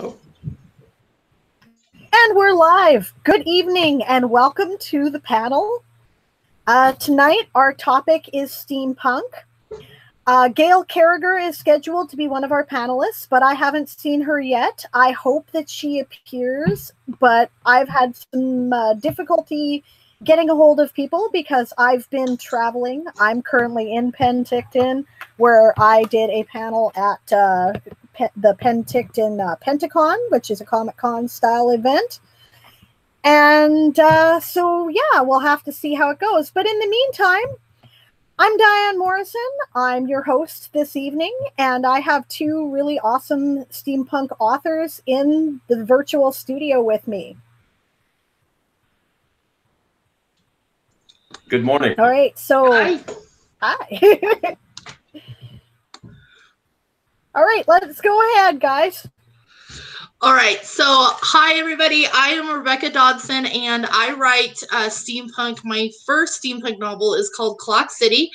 Oh. And we're live. Good evening and welcome to the panel. Tonight our topic is steampunk. Gail Carragher is scheduled to be one of our panelists, but I haven't seen her yet. I hope that she appears, but I've had some difficulty getting a hold of people because I've been traveling. I'm currently in Penticton, where I did a panel at the Penticton Pentacon, which is a Comic-Con style event. And so, yeah, we'll have to see how it goes. But in the meantime, I'm Diane Morrison. I'm your host this evening, and I have two really awesome steampunk authors in the virtual studio with me. Good morning. All right, so hi. All right, let's go ahead, guys. All right, so hi everybody, I am Rebecca Dodson and I write steampunk. My first steampunk novel is called Clock City,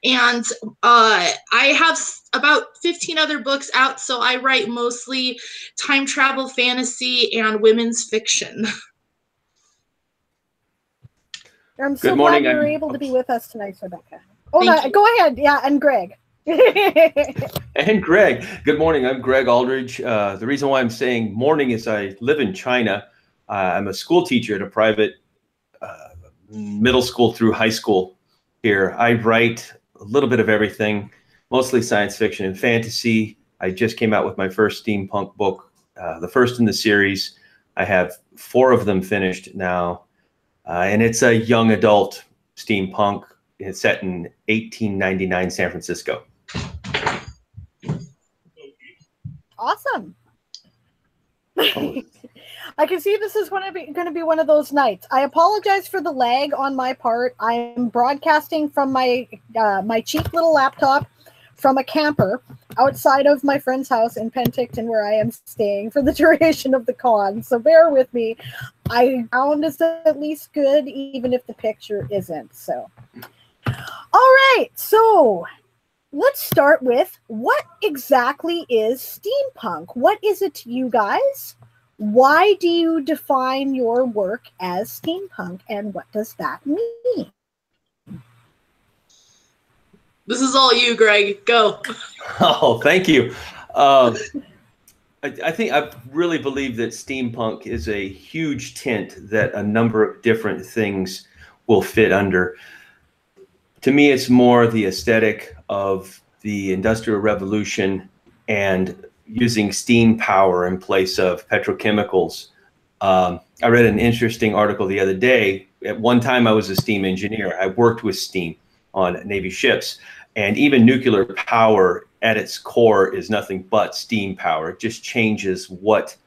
and I have about 15 other books out, so I write mostly time travel fantasy and women's fiction. I'm so glad you're able to be with us tonight, Rebecca. Oh, no, go ahead, yeah, and Greg. And Greg, good morning. I'm Greg Aldridge. The reason why I'm saying morning is I live in China. I'm a school teacher at a private middle school through high school here. I write a little bit of everything, mostly science fiction and fantasy. I just came out with my first steampunk book, the first in the series. I have 4 of them finished now, and it's a young adult steampunk. It's set in 1899 San Francisco. Awesome. I can see this is going to be one of those nights. I apologize for the lag on my part. I'm broadcasting from my my cheap little laptop from a camper outside of my friend's house in Penticton, where I am staying for the duration of the con. So bear with me. I sound is at least good, even if the picture isn't. So, all right. So let's start with, what exactly is steampunk? What is it to you guys? Why do you define your work as steampunk, and what does that mean? This is all you, Greg. Go. Oh, thank you. I really believe that steampunk is a huge tent that a number of different things will fit under. To me, it's more the aesthetic of the Industrial Revolution and using steam power in place of petrochemicals. I read an interesting article the other day. At one time, I was a steam engineer. I worked with steam on Navy ships, and even nuclear power at its core is nothing but steam power. It just changes what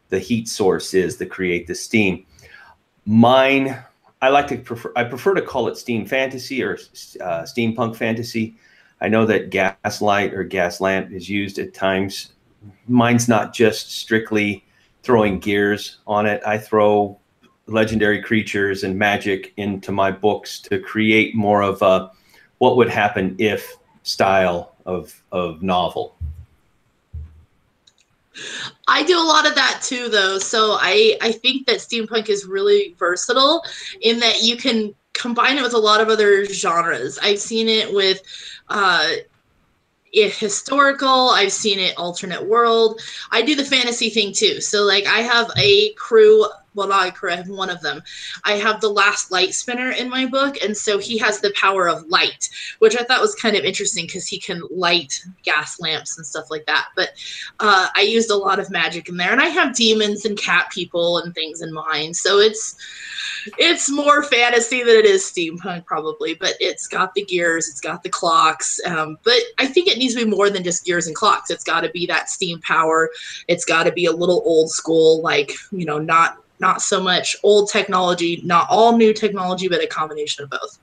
the heat source is to create the steam. I prefer to call it steam fantasy or steampunk fantasy. I know that gaslight or gas lamp is used at times. Mine's not just strictly throwing gears on it. I throw legendary creatures and magic into my books to create more of a what would happen if style of novel. I do a lot of that too, though. So I think that steampunk is really versatile in that you can combine it with a lot of other genres. I've seen it with historical. I've seen it alternate world. I do the fantasy thing too. So like I have a crew. Well, not a crew, I have one of them. I have the last light spinner in my book, and so he has the power of light, which I thought was kind of interesting because he can light gas lamps and stuff like that. But I used a lot of magic in there, and I have demons and cat people and things in mind. So it's more fantasy than it is steampunk probably, but it's got the gears, it's got the clocks. But I think it needs to be more than just gears and clocks. It's got to be that steam power. It's got to be a little old school, like, you know, not so much old technology, not all new technology, but a combination of both.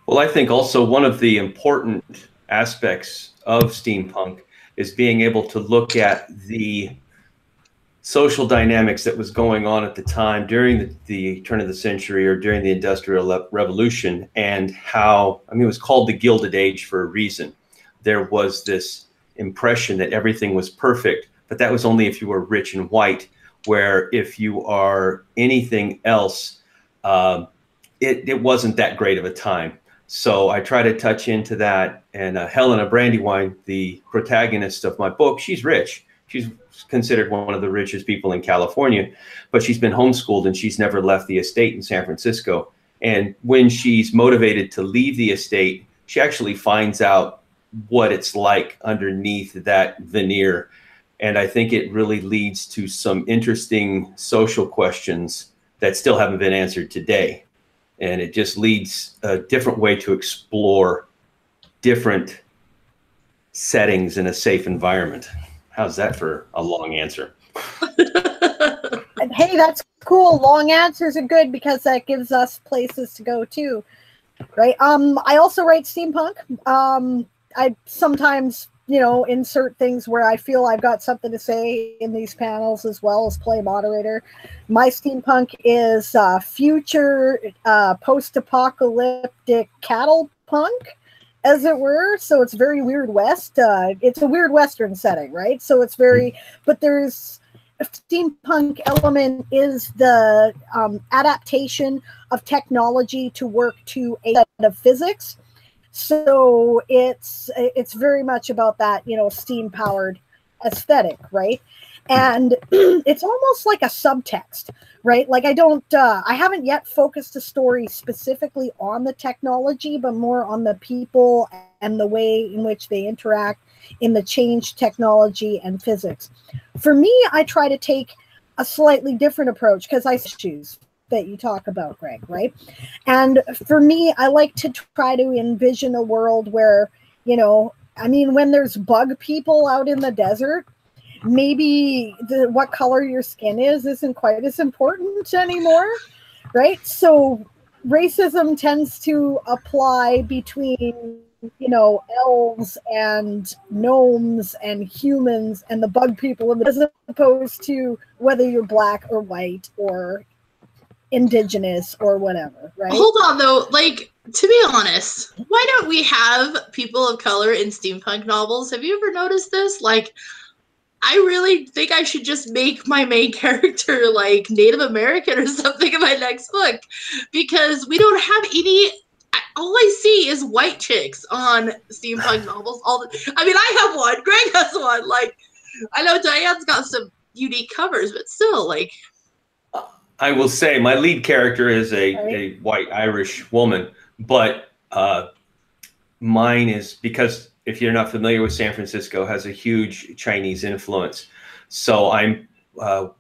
Well, I think also one of the important aspects of steampunk is being able to look at the social dynamics that was going on at the time during the turn of the century or during the Industrial Revolution, and how, I mean, it was called the Gilded Age for a reason. There was this impression that everything was perfect, but that was only if you were rich and white, where if you are anything else, it wasn't that great of a time. So I try to touch into that. And Helena Brandywine, the protagonist of my book, she's rich. She's considered one of the richest people in California, but she's been homeschooled and she's never left the estate in San Francisco. And when she's motivated to leave the estate, she actually finds out what it's like underneath that veneer. And I think it really leads to some interesting social questions that still haven't been answered today. And it just leads a different way to explore different settings in a safe environment. How's that for a long answer? Hey, that's cool. Long answers are good because that gives us places to go too, right? I also write steampunk. I sometimes, insert things where I feel I've got something to say in these panels as well as play moderator. My steampunk is future post-apocalyptic cattle punk, as it were. So it's very Weird West. It's a Weird Western setting, right? So it's very, but there's a steampunk element is the adaptation of technology to work to a set of physics. So it's very much about that, steam powered aesthetic, right? And it's almost like a subtext, right? Like I haven't yet focused a story specifically on the technology, but more on the people and the way in which they interact in the change technology and physics. For me, I try to take a slightly different approach because I choose that you talk about, Greg, right? And for me, I like to try to envision a world where, when there's bug people out in the desert, maybe what color your skin is isn't quite as important anymore, right? So racism tends to apply between, elves and gnomes and humans and the bug people, as opposed to whether you're black or white or indigenous or whatever, right? Hold on though, to be honest, why don't we have people of color in steampunk novels? Have you ever noticed this? I really think I should just make my main character Native American or something in my next book, because we don't have any. All I see is white chicks on steampunk novels. I have one. Greg has one. I know Diane's got some unique covers, but still, I will say my lead character is a white Irish woman, but mine is, because if you're not familiar with San Francisco, has a huge Chinese influence. So I'm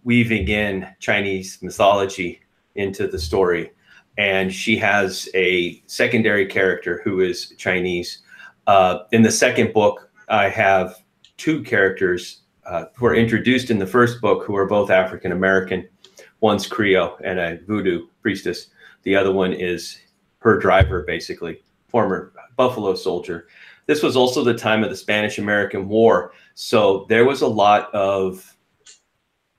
weaving in Chinese mythology into the story. And she has a secondary character who is Chinese. In the second book, I have two characters who are introduced in the first book who are both African American. One's Creole and a voodoo priestess. The other one is her driver, basically, former Buffalo Soldier. This was also the time of the Spanish-American War. So there was a lot of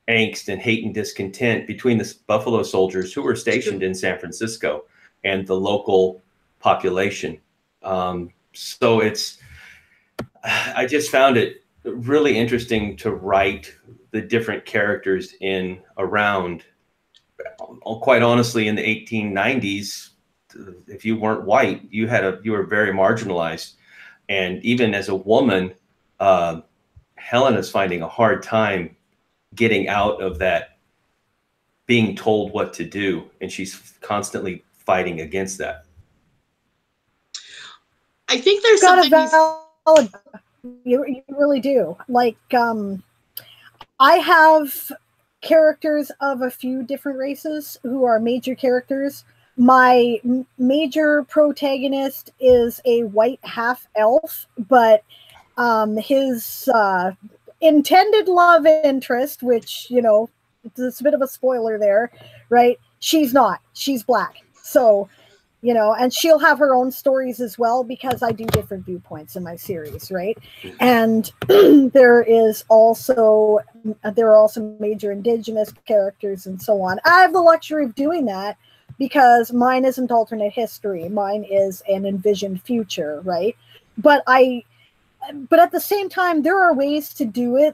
angst and hate and discontent between the Buffalo Soldiers who were stationed in San Francisco and the local population. So I just found it really interesting to write the different characters in around, quite honestly, in the 1890s, if you weren't white, you were very marginalized. And even as a woman, Helena's finding a hard time getting out of that, being told what to do. And she's constantly fighting against that. I think there's something you really do. I have characters of a few different races who are major characters. My major protagonist is a white half elf, but his intended love interest, which, it's a bit of a spoiler there, right? She's not. She's black. So, and she'll have her own stories as well, because I do different viewpoints in my series, right? And there are also major indigenous characters and so on. I have the luxury of doing that because mine isn't alternate history. Mine is an envisioned future, right? But at the same time, there are ways to do it.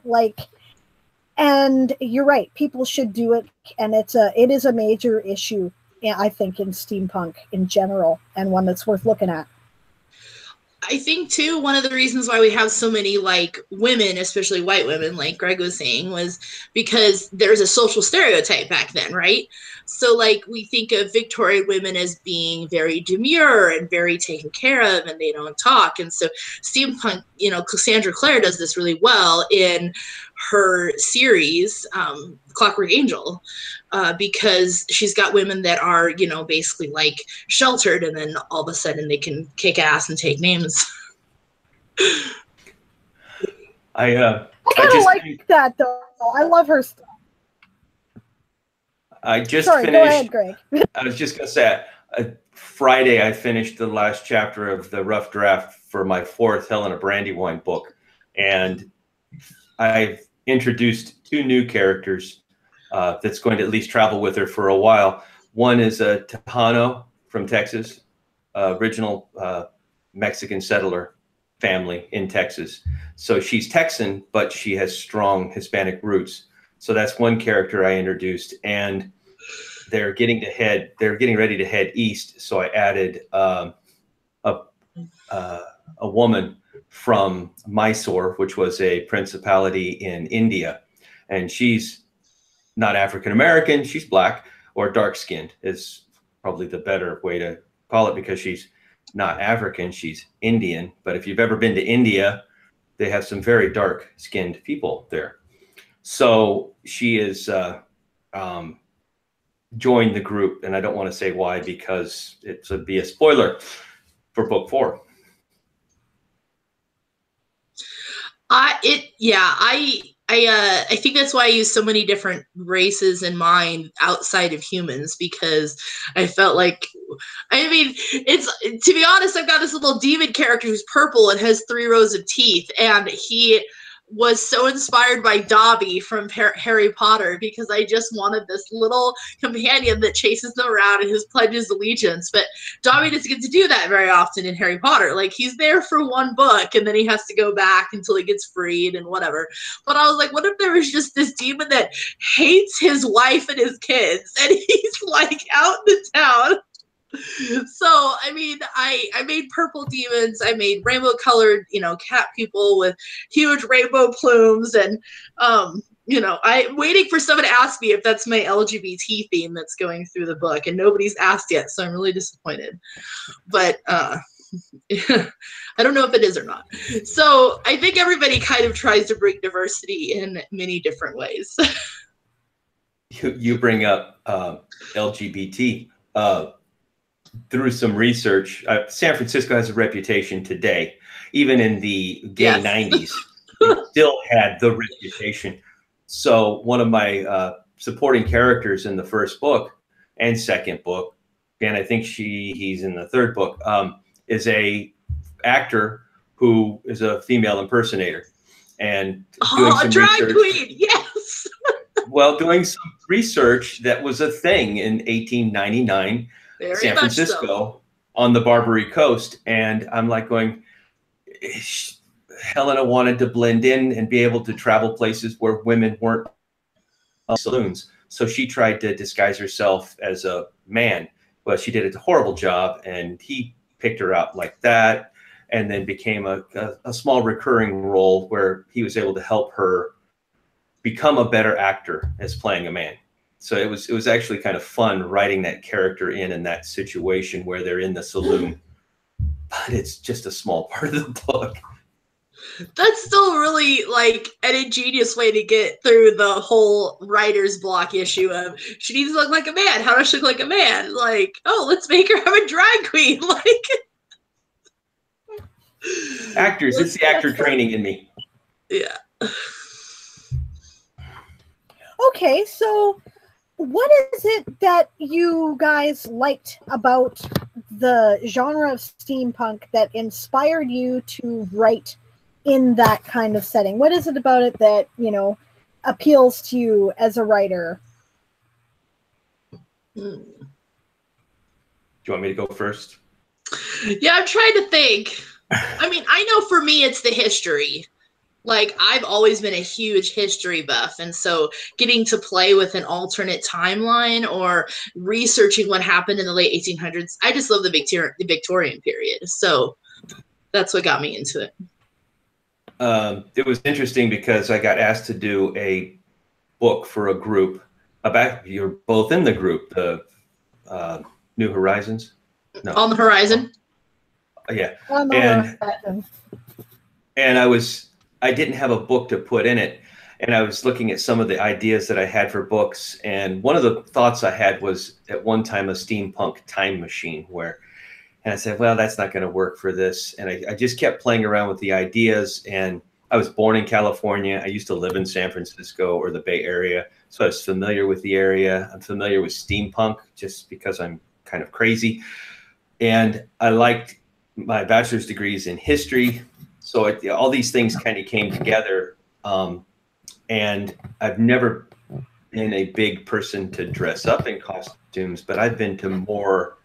And you're right, people should do it, and it is a major issue, I think, in steampunk in general, and one that's worth looking at. I think too, one of the reasons why we have so many like women, especially white women, like Greg was saying, was because there's a social stereotype back then, right? So like we think of Victorian women as being very demure and very taken care of, and they don't talk. And so steampunk, Cassandra Clare does this really well in her series, Clockwork Angel, because she's got women that are, basically like sheltered, and then all of a sudden they can kick ass and take names. I kind of like that, though. I love her stuff. Sorry, go ahead, Greg. I was just going to say, Friday I finished the last chapter of the rough draft for my 4th Helena Brandywine book, and I've introduced 2 new characters that's going to at least travel with her for a while. One is a Tejano from Texas, original Mexican settler family in Texas. So she's Texan, but she has strong Hispanic roots. So that's one character I introduced, and they're getting ready to head east. So I added a woman from Mysore, which was a principality in India, and she's not African American. She's black, or dark skinned is probably the better way to call it, because she's not African, she's Indian. But if you've ever been to India, they have some very dark skinned people there. So she is joined the group, and I don't want to say why, because it would be a spoiler for book 4. I think that's why I use so many different races in mind outside of humans, because I felt like, it's, to be honest, I've got this little demon character who's purple and has 3 rows of teeth, and he was so inspired by Dobby from Harry Potter, because I just wanted this little companion that chases them around and who pledges allegiance. But Dobby doesn't get to do that very often in Harry Potter. Like, he's there for 1 book and then he has to go back until he gets freed and whatever. But I was like, what if there was just this demon that hates his wife and his kids, and he's like out in the town? So, I made purple demons. I made rainbow colored, cat people with huge rainbow plumes. And, I'm waiting for someone to ask me if that's my LGBT theme that's going through the book, and nobody's asked yet. So I'm really disappointed, but, I don't know if it is or not. So I think everybody kind of tries to bring diversity in many different ways. You bring up LGBT. Through some research, San Francisco has a reputation today, even in the gay 90s, it still had the reputation. So one of my supporting characters in the first book and second book, and I think he's in the third book, is a actor who is a female impersonator, and doing some drag research. Queen, yes. Well, doing some research that was a thing in 1899. San Francisco on the Barbary Coast. And I'm like going, Helena wanted to blend in and be able to travel places where women weren't saloons. So she tried to disguise herself as a man, but she did a horrible job, and he picked her out like that, and then became a small recurring role where he was able to help her become a better actor as playing a man. So it was actually kind of fun writing that character in that situation where they're in the saloon, but it's just a small part of the book. That's still really like an ingenious way to get through the whole writer's block issue of she needs to look like a man. How does she look like a man? Like, oh, let's make her have a drag queen. Like, actors, it's the actor training in me. Yeah. Okay, so what is it that you guys liked about the genre of steampunk that inspired you to write in that kind of setting? What is it about it that, appeals to you as a writer? Do you want me to go first? Yeah, I'm trying to think. I know for me, it's the history. Like, I've always been a huge history buff, and so getting to play with an alternate timeline or researching what happened in the late 1800s, I just love the Victorian period. So that's what got me into it. It was interesting because I got asked to do a book for a group about, you're both in the group, the New Horizons. No. On the Horizon. Yeah. On the horizon. And I didn't have a book to put in it. And I was looking at some of the ideas that I had for books. And one of the thoughts I had was at one time a steampunk time machine and I said, well, that's not going to work for this. And I just kept playing around with the ideas. And I was born in California. I used to live in San Francisco or the Bay Area. So I was familiar with the area. I'm familiar with steampunk just because I'm kind of crazy. And I liked my bachelor's degrees in history. So all these things kind of came together. And I've never been a big person to dress up in costumes, but I've been to more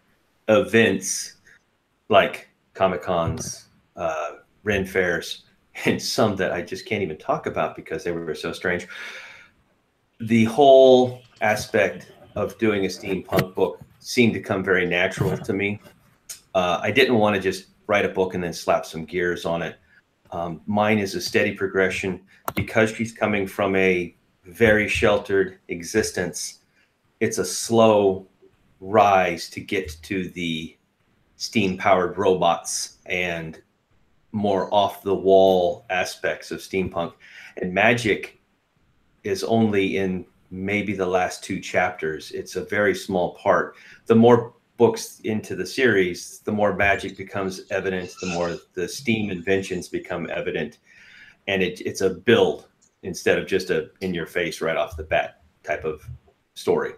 events like Comic-Cons, Ren fairs, and some that I just can't even talk about because they were so strange. The whole aspect of doing a steampunk book seemed to come very natural to me. I didn't want to just write a book and then slap some gears on it. Mine is a steady progression because she's coming from a very sheltered existence. It's a slow rise to get to the steam-powered robots and more off-the-wall aspects of steampunk. And magic is only in maybe the last 2 chapters. It's a very small part. The more books into the series, the more magic becomes evident, the more the steam inventions become evident. And it's a build instead of just a in-your-face right off the bat type of story.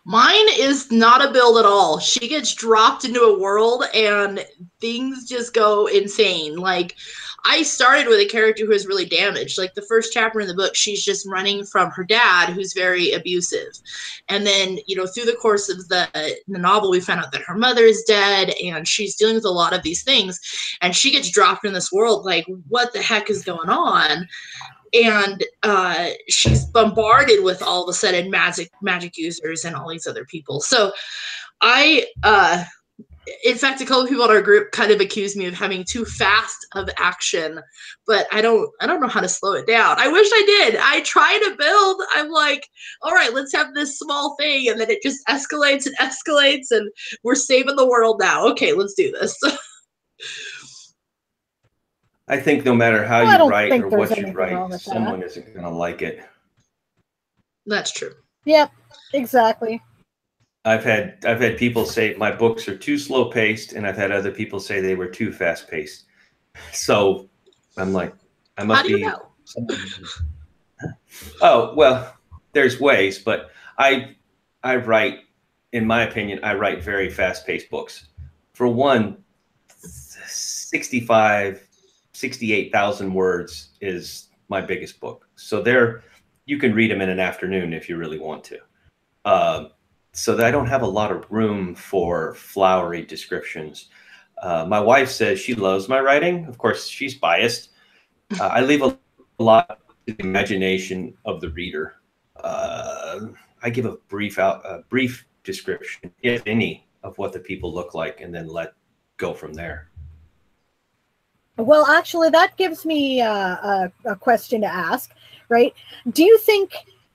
Mine is not a build at all. She gets dropped into a world and things just go insane. Like, I started with a character who was really damaged. Like, the first chapter in the book, she's just running from her dad, who's very abusive. And then, through the course of the novel, we found out that her mother is dead, and she's dealing with a lot of these things. And she gets dropped in this world, like, what the heck is going on? And she's bombarded with all of a sudden magic users and all these other people. So in fact, a couple of people in our group kind of accused me of having too fast of action, but I don't know how to slow it down. I wish I did. I try to build. I'm like, all right, let's have this small thing. And then it just escalates and escalates and we're saving the world now. Okay, let's do this. I think no matter how you write or what you write, someone isn't going to like it. That's true. Yep, exactly. I've had people say my books are too slow paced, and I've had other people say they were too fast paced. So I'm like, I must be. How do you know? Oh well, there's ways, but I write, in my opinion, I write very fast paced books. For one, 68,000 words is my biggest book. So you can read them in an afternoon if you really want to. So that I don't have a lot of room for flowery descriptions. My wife says she loves my writing. Of course, she's biased. I leave a lot to the imagination of the reader. I give a brief description, if any, of what the people look like, and then let go from there. Well, actually, that gives me a question to ask, right?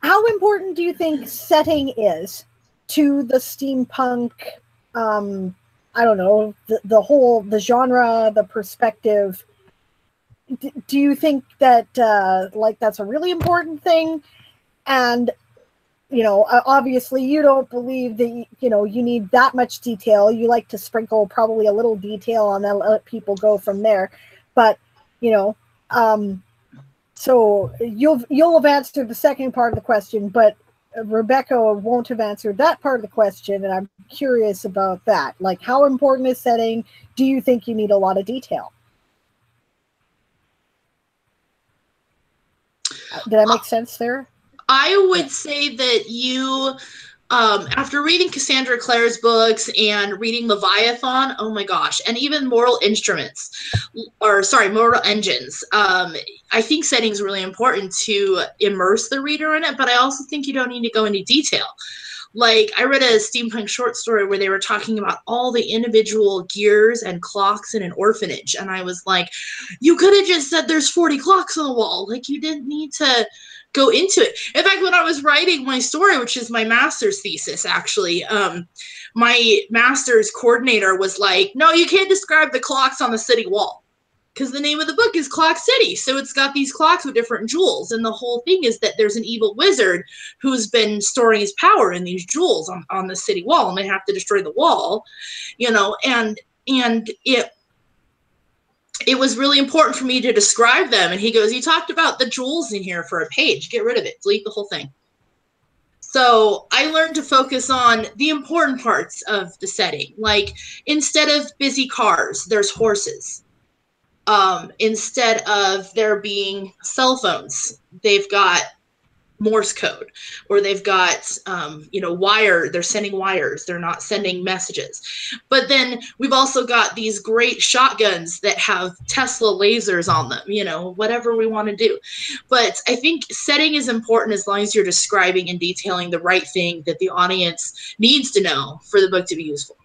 How important do you think setting is to the steampunk, I don't know, the genre, the perspective? Do you think that, that's a really important thing? And, obviously you don't believe that, you need that much detail. You like to sprinkle probably a little detail and then let people go from there. But, so you'll have answered the second part of the question, but Rebecca won't have answered that part of the question, and I'm curious about that. Like, how important is setting? Do you think you need a lot of detail? Did I make sense there? I would say that you after reading Cassandra Clare's books and reading Leviathan, oh my gosh, and even Mortal Engines, I think setting is really important to immerse the reader in it, but I also think you don't need to go into detail. Like, I read a steampunk short story where they were talking about all the individual gears and clocks in an orphanage, and I was like, you could have just said there's 40 clocks on the wall. Like, you didn't need to go into it. In fact, when I was writing my story, which is my master's thesis, actually, my master's coordinator was like, no, you can't describe the clocks on the city wall, because the name of the book is Clock City. So it's got these clocks with different jewels. And the whole thing is that there's an evil wizard who's been storing his power in these jewels on the city wall, and they have to destroy the wall, and it was really important for me to describe them. And he goes, you talked about the jewels in here for a page. Get rid of it. Delete the whole thing. So I learned to focus on the important parts of the setting. Like, instead of busy cars, there's horses. Instead of there being cell phones, they've got Morse code, or they've got, they're sending wires. They're not sending messages. But then we've also got these great shotguns that have Tesla lasers on them, whatever we want to do. But I think setting is important as long as you're describing and detailing the right thing that the audience needs to know for the book to be useful.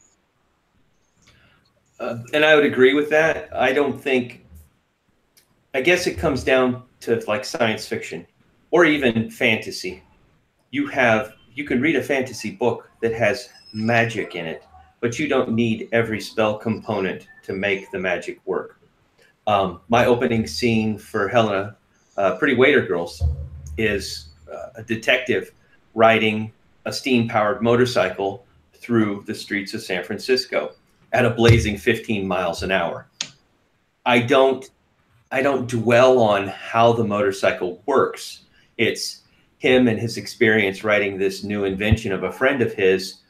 And I would agree with that. I guess it comes down to like science fiction or even fantasy. You can read a fantasy book that has magic in it, but you don't need every spell component to make the magic work. My opening scene for Helena, Pretty Waiter Girls, is a detective riding a steam-powered motorcycle through the streets of San Francisco at a blazing 15 miles an hour. I don't dwell on how the motorcycle works. It's him and his experience riding this new invention of a friend of his,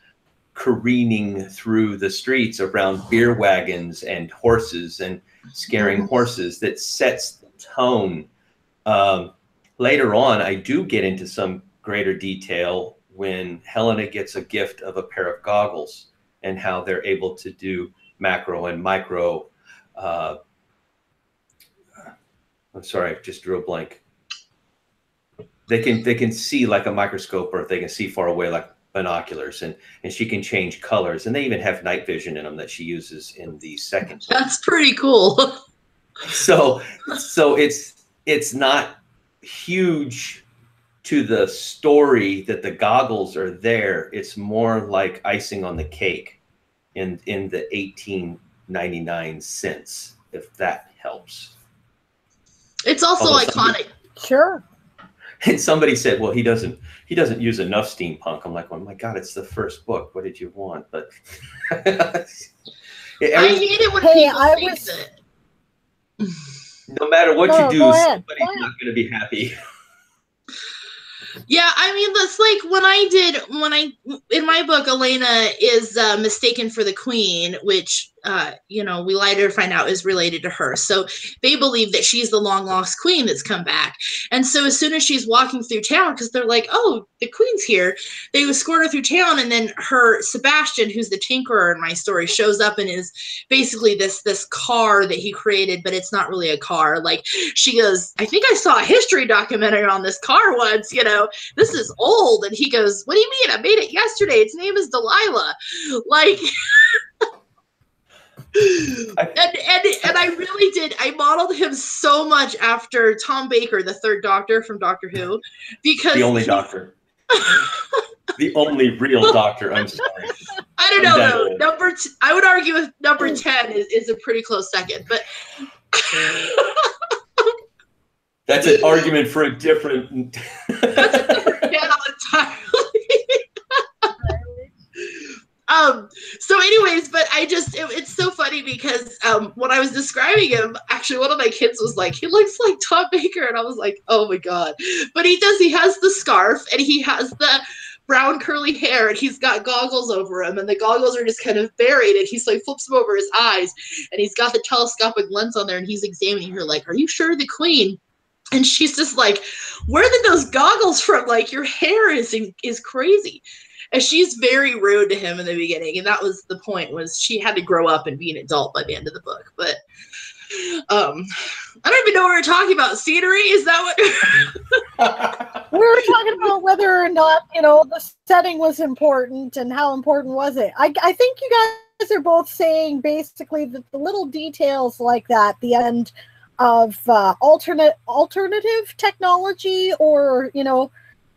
careening through the streets around beer wagons and horses and scaring horses, that sets the tone. Later on, I do get into some greater detail when Helena gets a gift of a pair of goggles and how they're able to do macro and micro. I'm sorry, I just drew a blank. They can see like a microscope, or they can see far away like binoculars, and she can change colors, and they even have night vision in them that she uses in the second book. That's pretty cool. So it's not huge to the story that the goggles are there. It's more like icing on the cake in the 1899 sense, if that helps. It's also iconic. Sure. And somebody said, well, he doesn't use enough steampunk. I'm like, oh my God, it's the first book. What did you want? But I hate it when people say that. No matter what you do, somebody's not going to be happy. Yeah, I mean, that's like in my book, Elena is mistaken for the queen, which, we later find out is related to her. So they believe that she's the long lost queen that's come back. And so as soon as she's walking through town, because they're like, oh, the queen's here, they escort her through town. And then her Sebastian, who's the tinkerer in my story, shows up and is basically this car that he created, but it's not really a car. Like, she goes, I think I saw a history documentary on this car once, this is old. And he goes, what do you mean? I made it yesterday. Its name is Delilah. Like, and I really did. I modeled him so much after Tom Baker, the third Doctor from Doctor Who, because the only Doctor, the only real Doctor. I'm sorry. I don't know though. I would argue with number 10 is a pretty close second, but that's an argument for a different. That's a different channel entirely. So anyways, but it's so funny because when I was describing him, actually one of my kids was like, he looks like Tom Baker, and I was like, oh my God. But he has the scarf, and he has the brown curly hair, and he's got goggles over him, and the goggles are just kind of buried, and he's like flips them over his eyes, and he's got the telescopic lens on there, and he's examining her like, are you sure the queen And she's just like, where did those goggles from? Like, your hair is crazy. And she's very rude to him in the beginning. And that was the point, was she had to grow up and be an adult by the end of the book. But I don't even know what we're talking about. Scenery? Is that what? We were talking about whether or not, the setting was important and how important was it. I think you guys are both saying basically that the little details like that, the end of alternative technology, or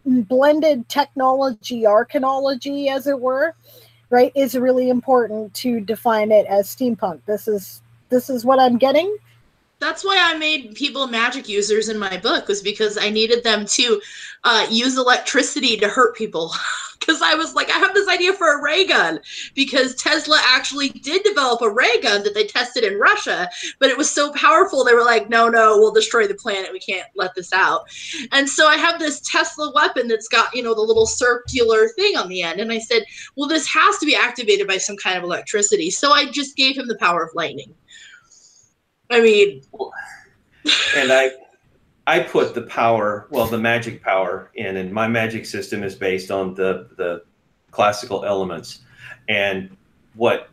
blended technology, archaeology, as it were, right, is really important to define it as steampunk. This is what I'm getting. That's why I made people magic users in my book, was because I needed them to use electricity to hurt people. Because I was like, I have this idea for a ray gun, because Tesla actually did develop a ray gun that they tested in Russia, but it was so powerful, they were like, no, we'll destroy the planet. We can't let this out. And so I have this Tesla weapon that's got, the little circular thing on the end. And I said, well, this has to be activated by some kind of electricity. So I just gave him the power of lightning. I mean, and I put the magic power in, and my magic system is based on the classical elements. And what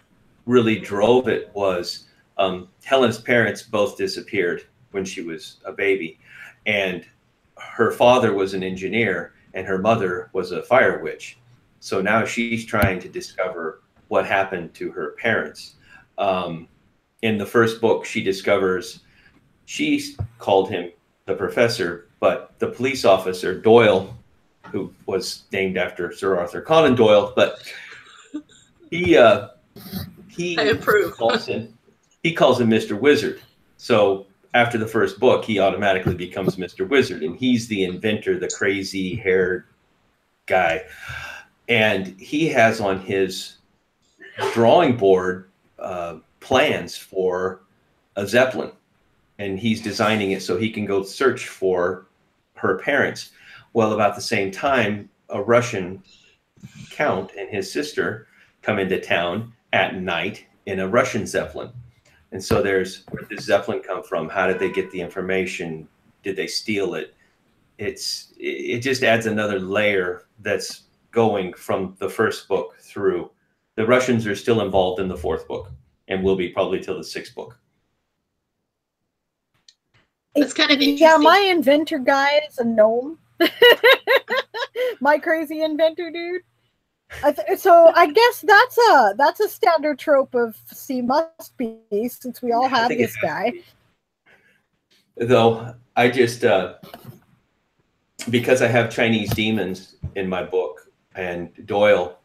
really drove it was Helen's parents both disappeared when she was a baby, and her father was an engineer and her mother was a fire witch. So now she's trying to discover what happened to her parents. In the first book, she discovers she called him the professor, but the police officer, Doyle, who was named after Sir Arthur Conan Doyle, but he calls him Mr. Wizard. So after the first book, he automatically becomes Mr. Wizard, and he's the inventor, the crazy haired guy. And he has on his drawing board plans for a Zeppelin, and he's designing it so he can go search for her parents. Well, about the same time, a Russian count and his sister come into town at night in a Russian Zeppelin. And so where did this Zeppelin come from? How did they get the information? Did they steal it? It just adds another layer that's going from the first book through. The Russians are still involved in the fourth book, and will be probably till the sixth book. It's kind of interesting. Yeah, my inventor guy is a gnome. My crazy inventor dude. So I guess that's a standard trope of C must be, since we all have this guy. Though I just because I have Chinese demons in my book, and Doyle,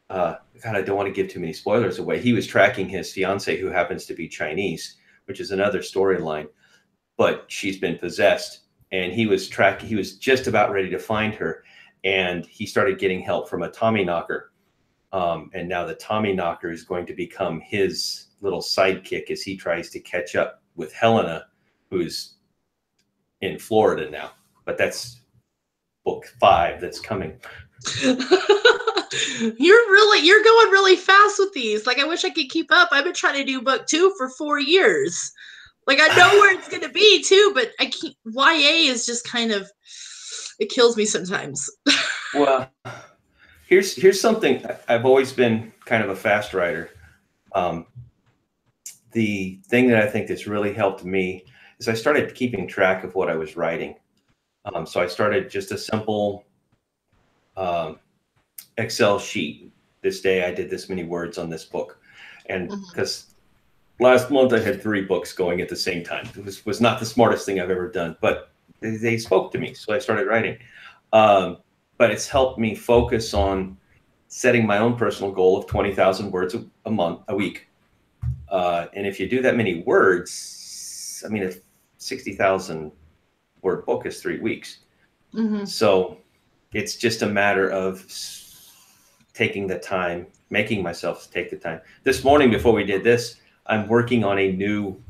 God, I don't want to give too many spoilers away. He was tracking his fiance, who happens to be Chinese, which is another storyline, but she's been possessed, and he was just about ready to find her, and he started getting help from a Tommyknocker. And now the Tommyknocker is going to become his little sidekick as he tries to catch up with Helena, who's in Florida now. But that's book 5 that's coming. You're going really fast with these. Like, I wish I could keep up. I've been trying to do book 2 for 4 years. Like, I know where it's going to be too, but I can't. YA is just kind of, it kills me sometimes. Well, here's something. I've always been kind of a fast writer. The thing that I think that's really helped me is I started keeping track of what I was writing. So I started just a simple Excel sheet. This day I did this many words on this book. And because last month I had 3 books going at the same time. It was not the smartest thing I've ever done, but they spoke to me. So I started writing. But it's helped me focus on setting my own personal goal of 20,000 words a week. And if you do that many words, I mean, a 60,000 word book is 3 weeks. So it's just a matter of taking the time, making myself take the time. This morning, before we did this, I'm working on a new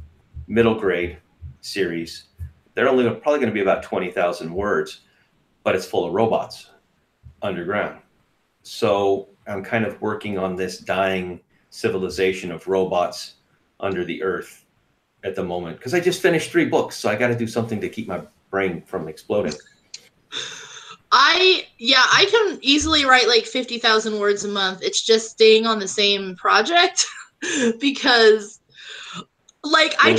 middle grade series. They're probably going to be about 20,000 words, but it's full of robots underground. So I'm kind of working on this dying civilization of robots under the earth at the moment, because I just finished 3 books. So I got to do something to keep my brain from exploding. I can easily write like 50,000 words a month. It's just staying on the same project because like I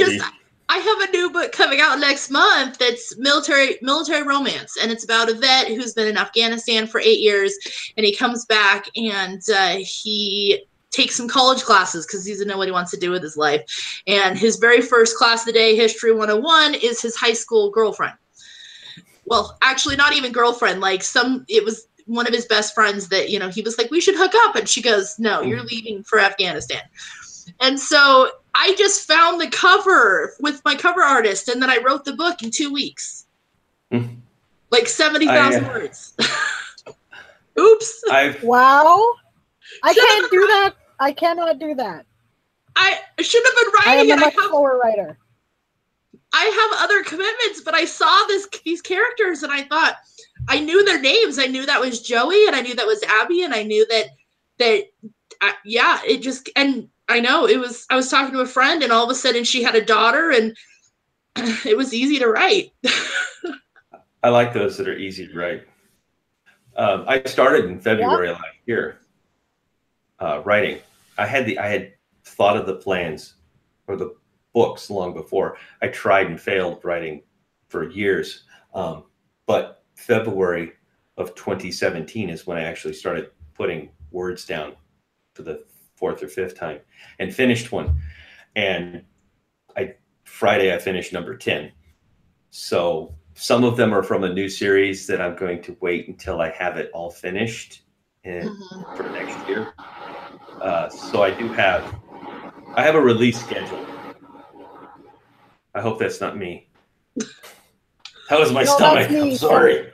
have a new book coming out next month that's military romance, and it's about a vet who's been in Afghanistan for 8 years, and he comes back and he takes some college classes because he doesn't know what he wants to do with his life. And his very first class of the day, History 101, is his high school girlfriend. Well, actually not even girlfriend, it was one of his best friends that, he was like, we should hook up. And she goes, no, you're leaving for Afghanistan. And so I just found the cover with my cover artist, and then I wrote the book in 2 weeks. Like 70,000 words. Oops. Wow. I can't do that. I cannot do that. I should have been writing I am a much slower writer. I have other commitments, but I saw these characters and I thought, I knew their names. I knew that was Joey, and I knew that was Abby, and I knew and I know I was talking to a friend, and all of a sudden she had a daughter, and it was easy to write. I like those that are easy to write. I started in February last year writing. I had thought of the plans for the books long before. I tried and failed writing for years. But February of 2017 is when I actually started putting words down for the 4th or 5th time and finished one. And Friday I finished number 10. So some of them are from a new series that I'm going to wait until I have it all finished for next year. So I have a release schedule. I hope that's not me. That was my stomach. I'm sorry.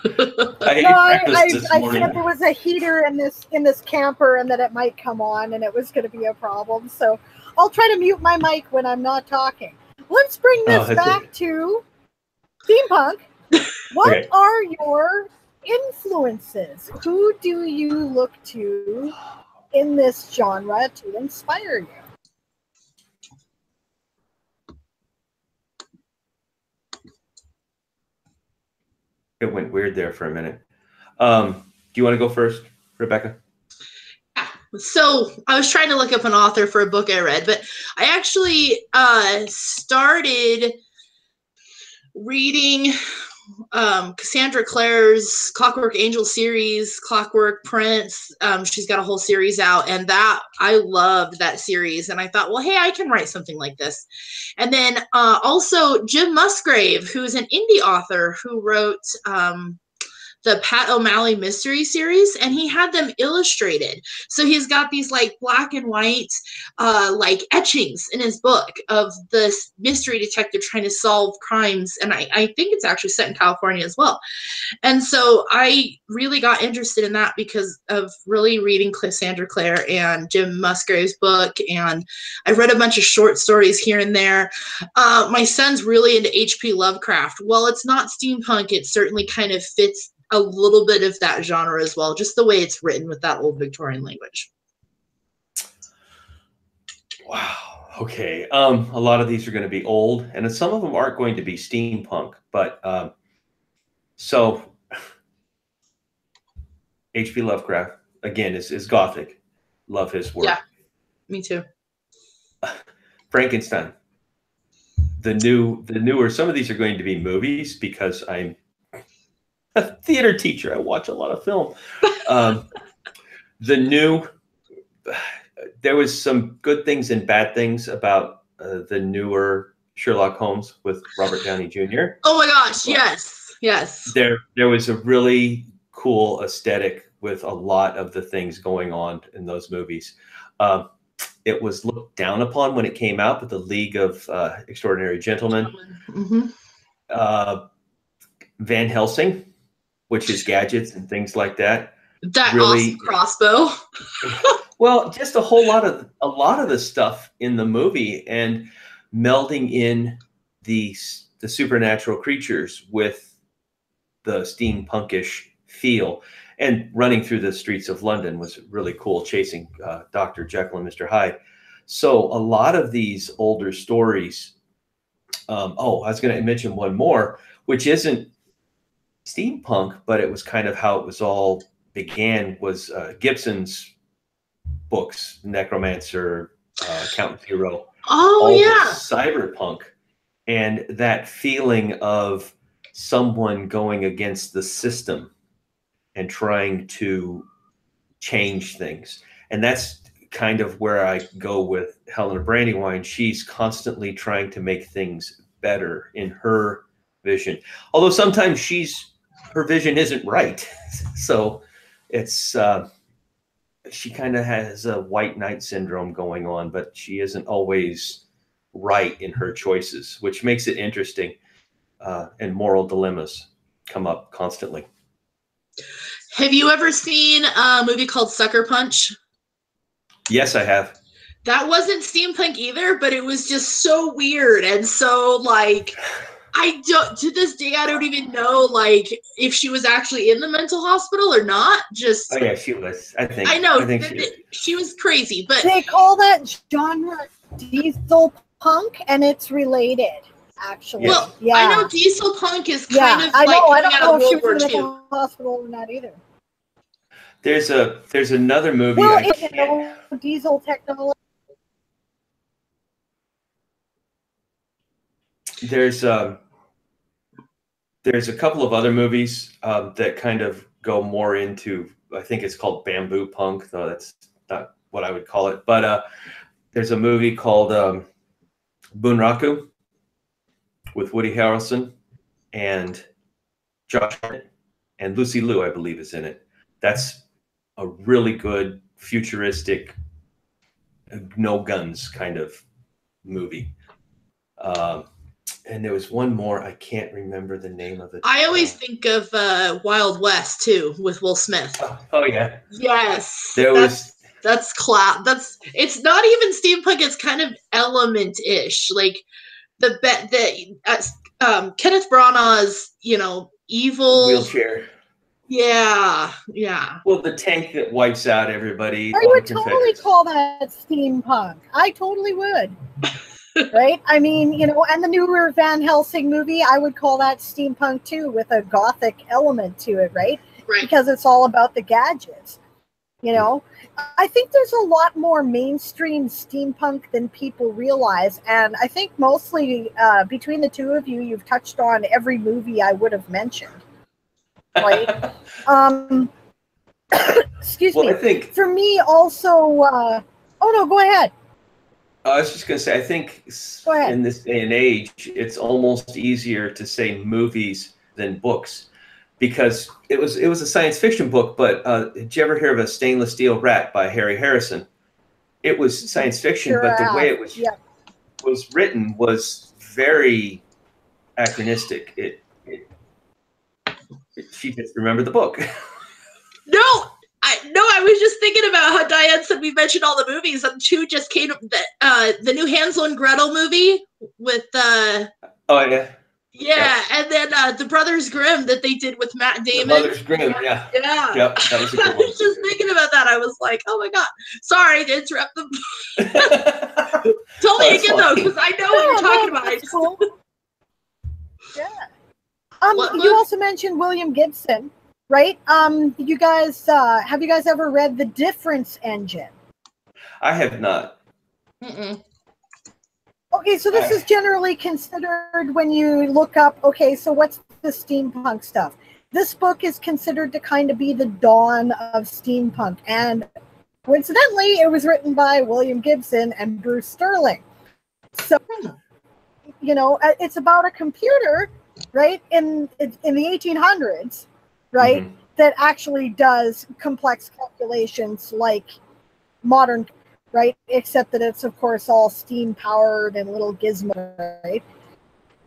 I said there was a heater in this camper and that it might come on and it was going to be a problem. So I'll try to mute my mic when I'm not talking. Let's bring this back to Steampunk. What are your influences? Who do you look to in this genre to inspire you? It went weird there for a minute. Do you want to go first, Rebecca? Yeah. So I was trying to look up an author for a book I read, but I actually started reading Cassandra Clare's Clockwork Angel series, Clockwork Prince. She's got a whole series out, and I loved that series. And I thought, well, hey, I can write something like this. And then also Jim Musgrave, who's an indie author who wrote the Pat O'Malley mystery series, and he had them illustrated. So he's got these like black and white like etchings in his book of this mystery detective trying to solve crimes. And I think it's actually set in California as well. And so I really got interested in that because of really reading Cassandra Clare and Jim Musgrave's book. And I read a bunch of short stories here and there. My son's really into H.P. Lovecraft. Well, it's not steampunk. It certainly kind of fits a little bit of that genre as well, just the way it's written with that old Victorian language. Wow. Okay. A lot of these are going to be old, and some of them aren't going to be steampunk, but so H.P. Lovecraft, again, is Gothic. Love his work. Yeah, me too. Frankenstein. The newer, some of these are going to be movies because I'm a theater teacher. I watch a lot of film. There was some good things and bad things about the newer Sherlock Holmes with Robert Downey Jr. Oh my gosh, yes. There was a really cool aesthetic with a lot of the things going on in those movies. It was looked down upon when it came out, but the League of Extraordinary Gentlemen, Van Helsing, which is gadgets and things like that. That really, awesome crossbow. Well, just a lot of the stuff in the movie and melding in the supernatural creatures with the steampunkish feel, and running through the streets of London was really cool, chasing Dr. Jekyll and Mr. Hyde. So a lot of these older stories I was going to mention one more, which isn't steampunk, but it was kind of how it was all began, was Gibson's books, Necromancer, Count Zero, Oh, all the yeah. cyberpunk, and that feeling of someone going against the system and trying to change things. And that's kind of where I go with Helena Brandywine. She's constantly trying to make things better in her vision. Although sometimes her vision isn't right. So it's, she kind of has a white knight syndrome going on, but she isn't always right in her choices, which makes it interesting. And moral dilemmas come up constantly. Have you ever seen a movie called Sucker Punch? Yes, I have. That wasn't steampunk either, but it was just so weird. And so, like, to this day, I don't even know, like, if she was actually in the mental hospital or not. Just, oh yeah, she was. I think. I know. I think she was crazy, but they call that genre diesel punk, and it's related. Actually, well, yeah. I know diesel punk is kind Yeah, of I like know. I coming don't out know of if she World was War in II. the hospital or not either. there's another movie. Well, you know, diesel technology. There's a couple of other movies that kind of go more into, I think it's called bamboo punk, though that's not what I would call it. But there's a movie called Bunraku with Woody Harrelson and Josh Hartnett, and Lucy Liu, I believe, is in it. That's a really good futuristic, no guns kind of movie. And there was one more. I can't remember the name of it. I always think of Wild West too, with Will Smith. Oh yeah. Yes. That's it's not even steampunk. It's kind of element-ish, like Kenneth Branagh's, evil wheelchair. Yeah. Well, the tank that wipes out everybody. I would totally call that steampunk. I totally would. Right? I mean, and the newer Van Helsing movie, I would call that steampunk too, with a gothic element to it, right? Right. Because it's all about the gadgets. I think there's a lot more mainstream steampunk than people realize, and I think mostly between the two of you, you've touched on every movie I would have mentioned. Right? Excuse me. I think for me also. Oh no, go ahead. I was just going to say, I think in this day and age, it's almost easier to say movies than books, because it was a science fiction book. But did you ever hear of A Stainless Steel Rat by Harry Harrison? It was science fiction, but the way it was written was very anachronistic. She just remembered the book. I was just thinking about how Diane said we mentioned all the movies, and two just came the new Hansel and Gretel movie with oh yeah. Yeah, and then the Brothers Grimm that they did with Matt Damon. The Brothers Grimm, yeah. Yeah. Yep, that was a good one. I was just thinking about that. I was like, oh my God. Sorry to interrupt them. Tell me again, though, because I know what you're talking about. Cool. Yeah. You also mentioned William Gibson, right? You guys, have you guys ever read The Difference Engine? I have not. Mm-mm. Okay, so this is generally considered when you look up, okay, so what's the steampunk stuff? This book is considered to kind of be the dawn of steampunk. And coincidentally, it was written by William Gibson and Bruce Sterling. So, it's about a computer, right, in the 1800s, right, mm-hmm. that actually does complex calculations like modern, right? Except that it's, of course, all steam-powered and little gizmo, right?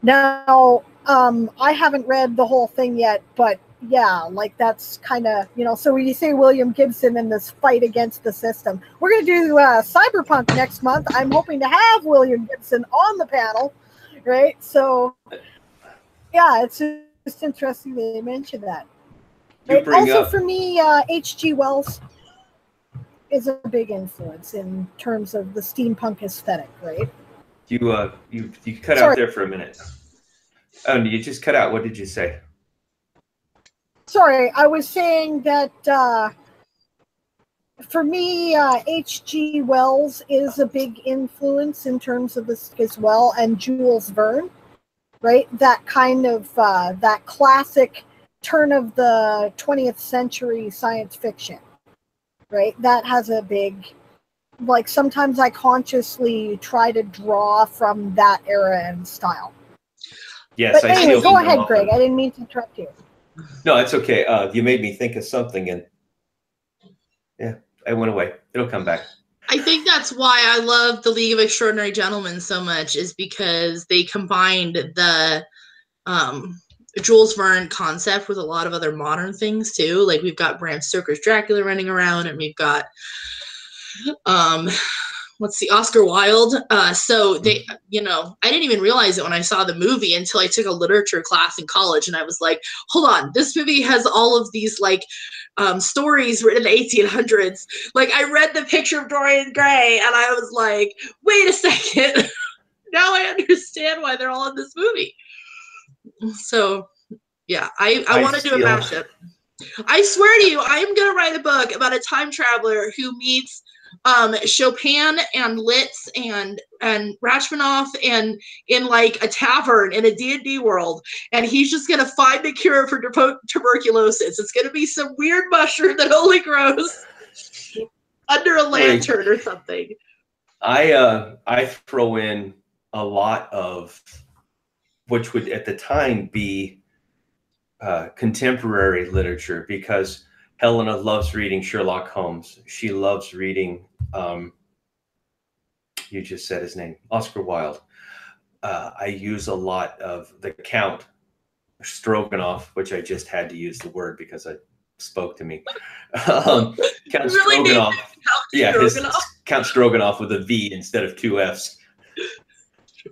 Now, I haven't read the whole thing yet, but yeah, like that's kind of, so when you say William Gibson and this fight against the system, we're going to do Cyberpunk next month. I'm hoping to have William Gibson on the panel, right? So, yeah, it's just interesting that you mentioned that. Right? Also, for me, H.G. Wells is a big influence in terms of the steampunk aesthetic, right? You cut out there for a minute. Oh, you just cut out. What did you say? Sorry, I was saying that for me, H.G. Wells is a big influence in terms of this as well, and Jules Verne, right? That kind of that classic turn of the 20th century science fiction, right? That has a big, like, sometimes I consciously try to draw from that era and style. Yes, but anyway, go ahead, Greg. I didn't mean to interrupt you. No, it's okay. You made me think of something, and yeah, it went away. It'll come back. I think that's why I love the League of Extraordinary Gentlemen so much, is because they combined the Jules Verne concept with a lot of other modern things too. Like, we've got Bram Stoker's Dracula running around, and we've got Oscar Wilde. So they, I didn't even realize it when I saw the movie until I took a literature class in college, and I was like, hold on, this movie has all of these stories written in the 1800s. Like, I read The Picture of Dorian Gray, and I was like, wait a second. Now I understand why they're all in this movie. So, yeah, I want to do a mashup. I swear to you, I am going to write a book about a time traveler who meets Chopin and Liszt and Rachmaninoff and in like a tavern in a D&D world, and he's just going to find the cure for tuberculosis. It's going to be some weird mushroom that only grows under a lantern or something. I throw in a lot of, which would at the time be contemporary literature, because Helena loves reading Sherlock Holmes. She loves reading, you just said his name, Oscar Wilde. I use a lot of the Count Stroganoff, which I just had to use the word because it spoke to me. Count really Stroganoff. Yeah, Stroganoff? Count Stroganoff with a V instead of two Fs.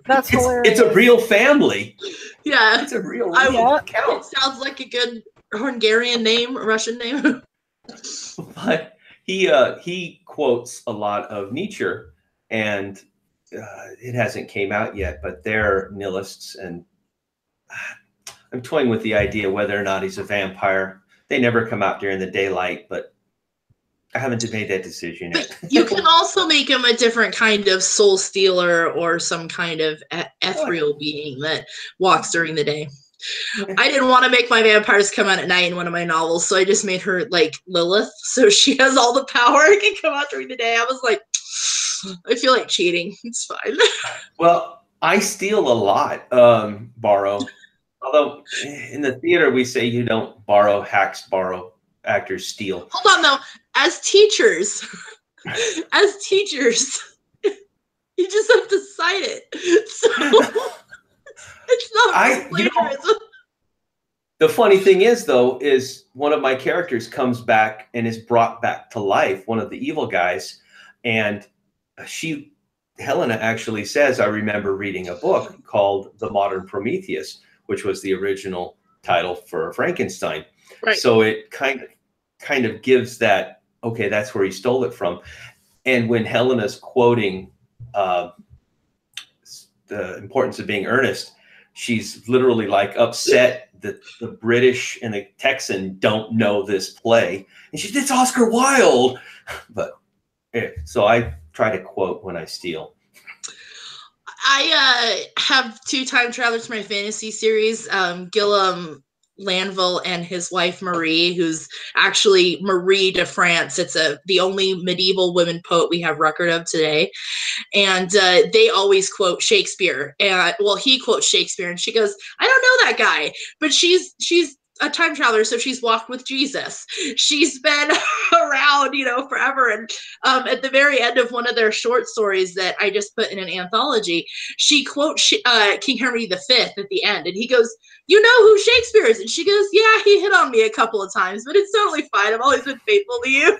That's hilarious. It's a real family. Yeah. It's a real count. Count. It sounds like a good Hungarian name, Russian name. But he quotes a lot of Nietzsche, and it hasn't came out yet, but they're nihilists, and I'm toying with the idea whether or not he's a vampire. They never come out during the daylight, but I haven't made that decision yet. But you can also make him a different kind of soul stealer or some kind of ethereal being that walks during the day. I didn't want to make my vampires come out at night in one of my novels, so I just made her like Lilith, so she has all the power and can come out during the day. I was like, I feel like cheating. It's fine. Well, I steal a lot, borrow. Although in the theater we say you don't borrow, hacks borrow, actors steal. Hold on, though. As teachers, you just have to cite it. So it's not plagiarism. The funny thing is, though, is one of my characters comes back and is brought back to life, one of the evil guys, and Helena actually says, I remember reading a book called The Modern Prometheus, which was the original title for Frankenstein. Right. So it kind of gives that, okay, that's where he stole it from. And when Helena's quoting the importance of being earnest, she's literally like upset that the British and the Texan don't know this play. And she said, it's Oscar Wilde. But so I try to quote when I steal. I have two time travelers for my fantasy series, Guillaume Lanville and his wife Marie, who's actually Marie de France. It's the only medieval women poet we have record of today, and they always quote Shakespeare. And well, he quotes Shakespeare, and she goes, "I don't know that guy," but she's a time traveler, so she's walked with Jesus. She's been around, forever. And at the very end of one of their short stories that I just put in an anthology, she quotes King Henry V at the end, and he goes, "You know who Shakespeare is?" And she goes, "Yeah, he hit on me a couple of times, but it's totally fine. I've always been faithful to you."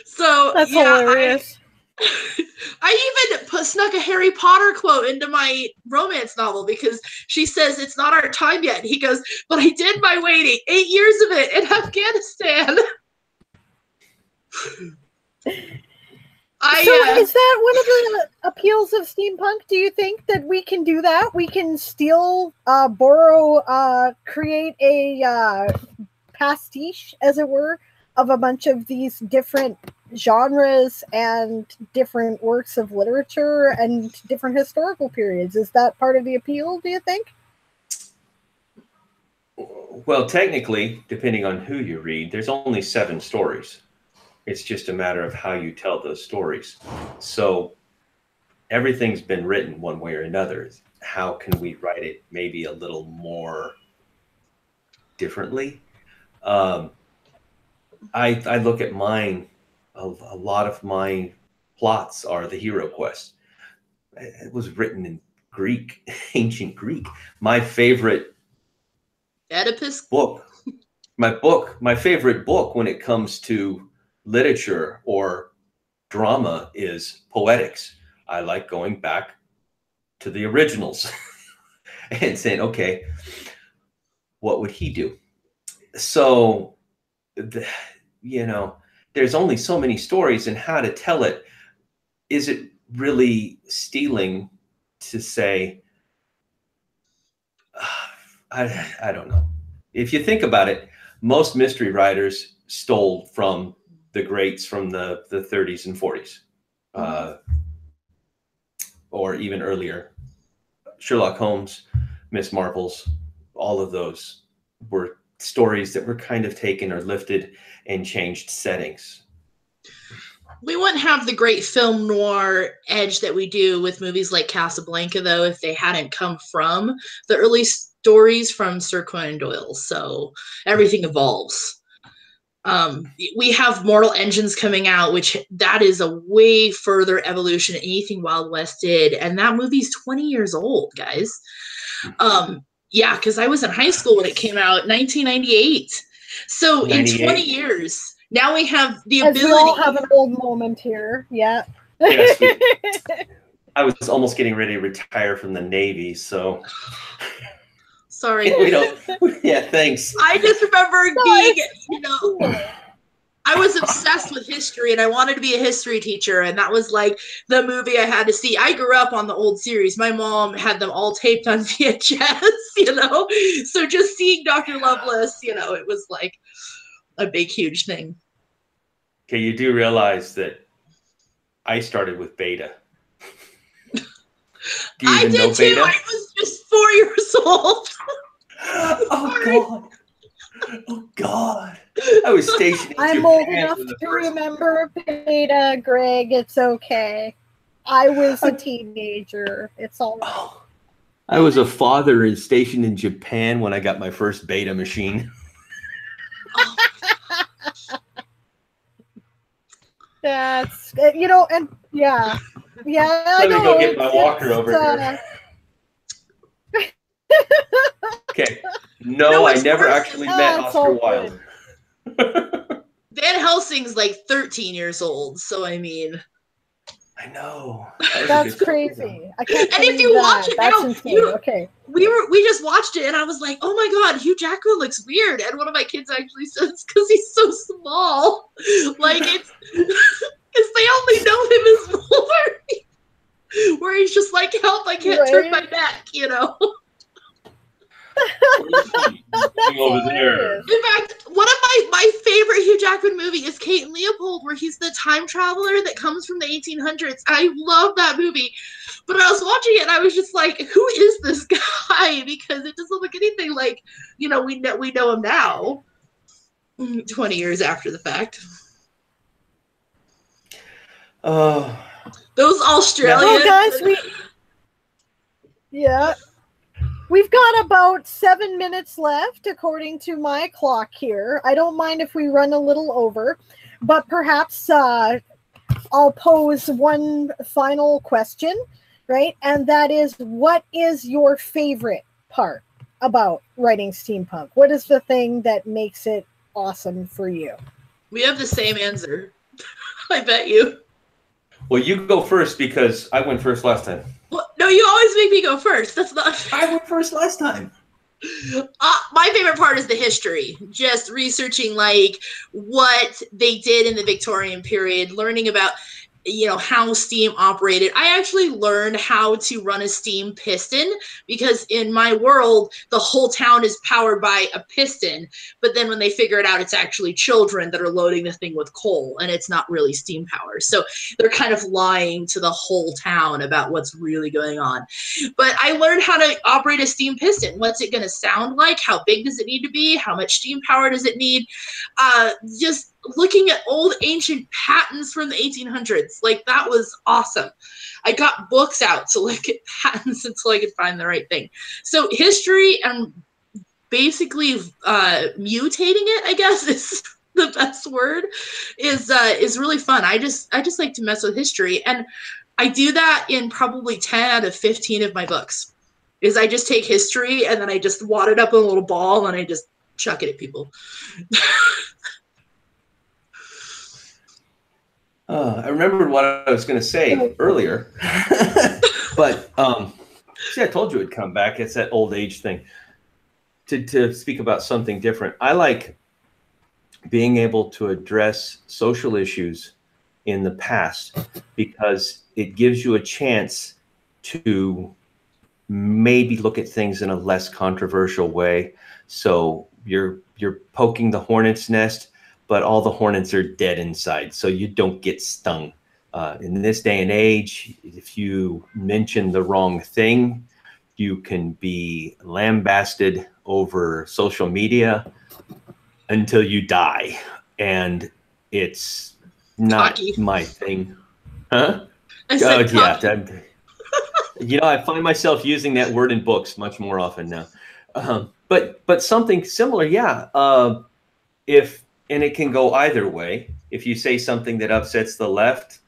So that's hilarious. I even snuck a Harry Potter quote into my romance novel because she says it's not our time yet. He goes, "But I did my waiting, 8 years of it in Afghanistan." Is that one of the appeals of steampunk? Do you think that we can do that? We can steal, borrow, create a pastiche, as it were, of a bunch of these different genres and different works of literature and different historical periods. Is that part of the appeal, do you think? Well, technically, depending on who you read, there's only 7 stories. It's just a matter of how you tell those stories. So everything's been written one way or another. How can we write it maybe a little more differently? I look at mine, a lot of my plots are the hero quest. It was written in Greek, ancient Greek. My favorite Oedipus book, my favorite book when it comes to literature or drama is Poetics. I like going back to the originals and saying, okay, what would he do? So, there's only so many stories, and how to tell it. Is it really stealing to say, I don't know. If you think about it, most mystery writers stole from the greats from the 30s and 40s, or even earlier. Sherlock Holmes, Miss Marples, all of those were stories that were kind of taken or lifted and changed settings. We wouldn't have the great film noir edge that we do with movies like Casablanca, though, if they hadn't come from the early stories from Sir Conan Doyle. So everything evolves. We have Mortal Engines coming out, which that is a way further evolution than anything Wild West did. And that movie's 20 years old, guys. Yeah, because I was in high school when it came out, 1998. So in 20 years, now we have the ability. We all have an old moment here. Yeah. Yes, I was almost getting ready to retire from the Navy, so. Sorry. We don't. Yeah, thanks. I just remember being, I was obsessed with history and I wanted to be a history teacher. And that was like the movie I had to see. I grew up on the old series. My mom had them all taped on VHS, So just seeing Dr. Lovelace, it was like a big, huge thing. Okay, you do realize that I started with Beta. Do you I even did know too. Beta? I was just 4 years old. Oh God! I was stationed in I'm Japan old enough to remember Beta, Greg. It's okay. I was a teenager. It's all right. Oh, I was a father and stationed in Japan when I got my first Beta machine. That's and yeah. Let me go get my walker over here. Okay. No, I never actually met Oscar Wilde. Van Helsing's like 13 years old, so I mean. I know. That's crazy. I can't and if you watch it now, insane. Okay. We just watched it and I was like, oh my God, Hugh Jackman looks weird. And one of my kids actually says, because he's so small. Like it's because they only know him as Wolverine. Where he's just like, help, I can't turn my neck, over there. In fact, one of my favorite Hugh Jackman movie is Kate and Leopold, where he's the time traveler that comes from the 1800s. I love that movie. But I was watching it and I was just like, who is this guy? Because it doesn't look anything like, we know him now, 20 years after the fact. Those Australians. Well, guys, we've got about 7 minutes left, according to my clock here. I don't mind if we run a little over, but perhaps I'll pose one final question, right? And that is, what is your favorite part about writing steampunk? What is the thing that makes it awesome for you? We have the same answer. I bet you. Well, you go first because I went first last time. Well, no, you always make me go first. That's not fair. I went first last time. My favorite part is the history. Just researching like what they did in the Victorian period, learning about how steam operated. I actually learned how to run a steam piston because in my world, the whole town is powered by a piston. But then when they figure it out, it's actually children that are loading the thing with coal and it's not really steam power. So they're kind of lying to the whole town about what's really going on. But I learned how to operate a steam piston. What's it going to sound like? How big does it need to be? How much steam power does it need? Just looking at old ancient patents from the 1800s. Like, that was awesome. I got books out to look at patents until I could find the right thing. So history and basically mutating it, I guess, is the best word, is really fun. I just like to mess with history. And I do that in probably 10 out of 15 of my books. Is I just take history and then I just wad it up in a little ball and I just chuck it at people. I remembered what I was going to say earlier, but see, I told you it'd come back. It's that old age thing. To speak about something different, I like being able to address social issues in the past because it gives you a chance to maybe look at things in a less controversial way. So you're poking the hornet's nest, but all the hornets are dead inside, so you don't get stung. In this day and age, if you mention the wrong thing, you can be lambasted over social media until you die. And it's not Cocky. My thing. Huh? I said yeah. I find myself using that word in books much more often now. But something similar, yeah. And it can go either way. If you say something that upsets the left,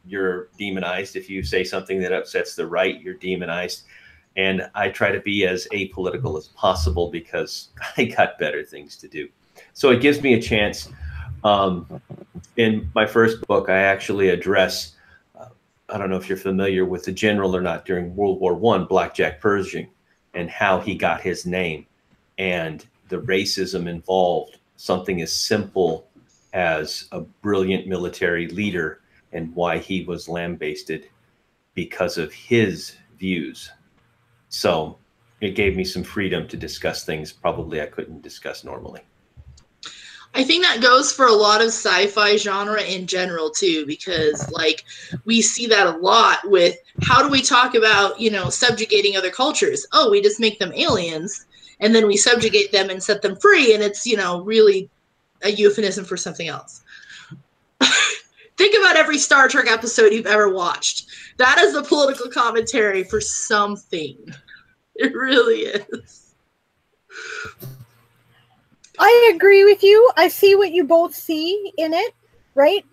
you're demonized. If you say something that upsets the right, you're demonized. And I try to be as apolitical as possible because I got better things to do. So it gives me a chance. In my first book, I actually address, I don't know if you're familiar with the general or not, during World War I, Blackjack Pershing, and how he got his name and the racism involved. Something as simple as a brilliant military leader and why he was lambasted because of his views. So it gave me some freedom to discuss things probably I couldn't discuss normally. I think that goes for a lot of sci-fi genre in general too, because like we see that a lot with how do we talk about, subjugating other cultures? Oh, we just make them aliens. And then we subjugate them and set them free, and it's, really a euphemism for something else. Think about every Star Trek episode you've ever watched. That is the political commentary for something. It really is. I agree with you. I see what you both see in it, right?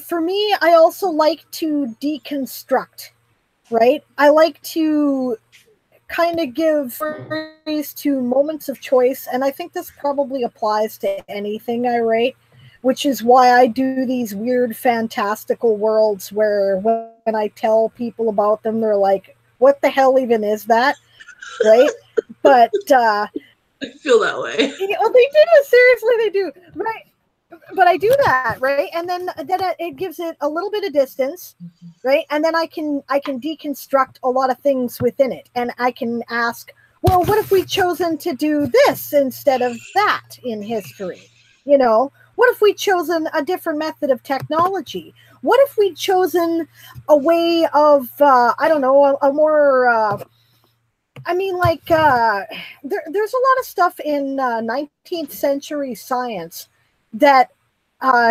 For me, I also like to deconstruct, right? I like to kind of give phrase to moments of choice, and I think this probably applies to anything I write, which is why I do these weird fantastical worlds where when I tell people about them, they're like, what the hell even is that? Right? But I feel that way. Oh, they do. Seriously, they do. Right. But I do that, right? And then it gives it a little bit of distance, right? And then I can deconstruct a lot of things within it. And I can ask, well, what if we'd chosen to do this instead of that in history? What if we'd chosen a different method of technology? What if we'd chosen a way of, I don't know, a more... there's a lot of stuff in 19th century science that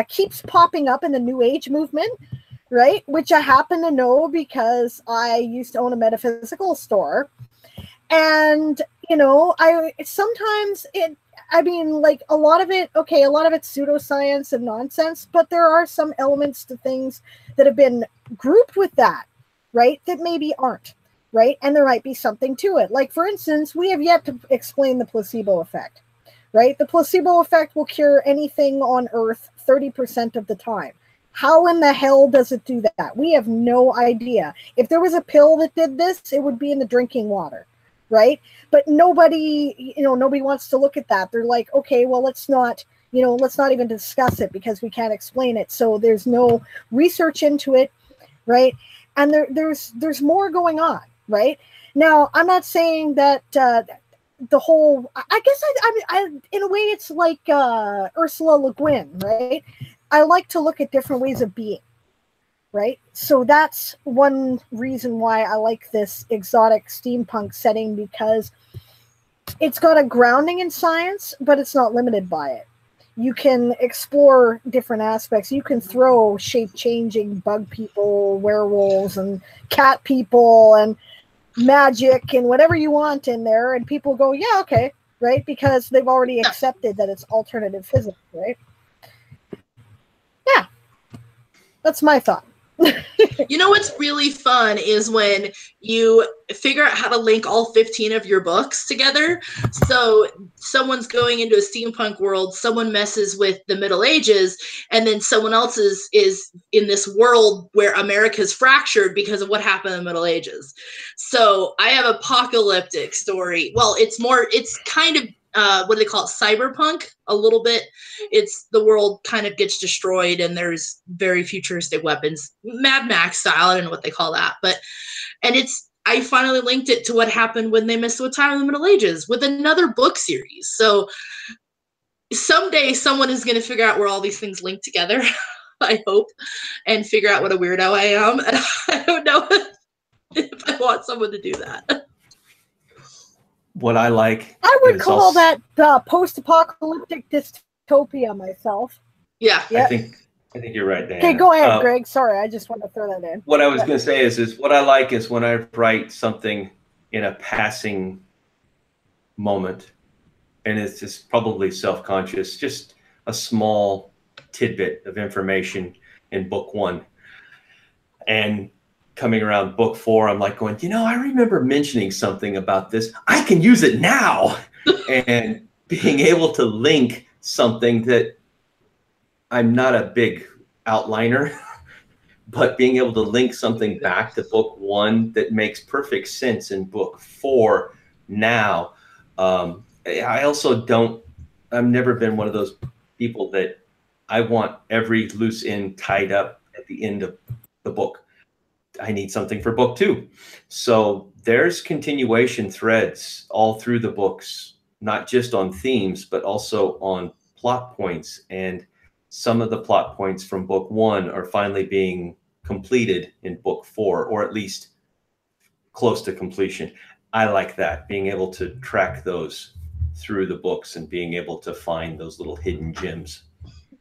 keeps popping up in the New Age movement, right? Which I happen to know because I used to own a metaphysical store. And, a lot of it's pseudoscience and nonsense, but there are some elements to things that have been grouped with that, right? That maybe aren't. Right? And there might be something to it. Like, for instance, we have yet to explain the placebo effect, right? The placebo effect will cure anything on Earth 30% of the time. How in the hell does it do that? We have no idea. If there was a pill that did this, it would be in the drinking water, right? But nobody wants to look at that. They're like, okay, well, let's not even discuss it because we can't explain it. So there's no research into it. right? And there's more going on, right? Now, I'm not saying that the whole. I guess I in a way it's like Ursula Le Guin, right? I like to look at different ways of being, right? So that's one reason why I like this exotic steampunk setting, because it's got a grounding in science, but it's not limited by it. You can explore different aspects. You can throw shape-changing bug people, werewolves, and cat people, and magic, and whatever you want in there, and people go, yeah, okay, right? Because they've already accepted that it's alternative physics, right? Yeah, that's my thought. You know what's really fun is when you figure out how to link all 15 of your books together. So someone's going into a steampunk world, someone messes with the Middle Ages, and then someone else is in this world where America's fractured because of what happened in the Middle Ages. So I have apocalyptic story. Well, it's kind of what do they call it? Cyberpunk, a little bit. It's the world kind of gets destroyed and there's very futuristic weapons, Mad Max style. I don't know what they call that, I finally linked it to what happened when they messed with time in the Middle Ages with another book series. So someday someone is going to figure out where all these things link together, I hope, and figure out what a weirdo I am. And I don't know if I want someone to do that. What I like, I would call that post-apocalyptic dystopia myself. Yeah. Yep. I think you're right, Dan. Okay, go ahead, Greg. Sorry, I just want to throw that in. What I was going to say is what I like is when I write something in a passing moment, and it's just probably self-conscious, just a small tidbit of information in book 1. And coming around book 4, I'm like going, I remember mentioning something about this. I can use it now. And being able to link something that I'm not a big outliner, but being able to link something back to book 1 that makes perfect sense in book 4 now. I also I've never been one of those people that I want every loose end tied up at the end of the book. I need something for book 2. So there's continuation threads all through the books, not just on themes, but also on plot points. And some of the plot points from book 1 are finally being completed in book 4, or at least close to completion. I like that, being able to track those through the books and being able to find those little hidden gems.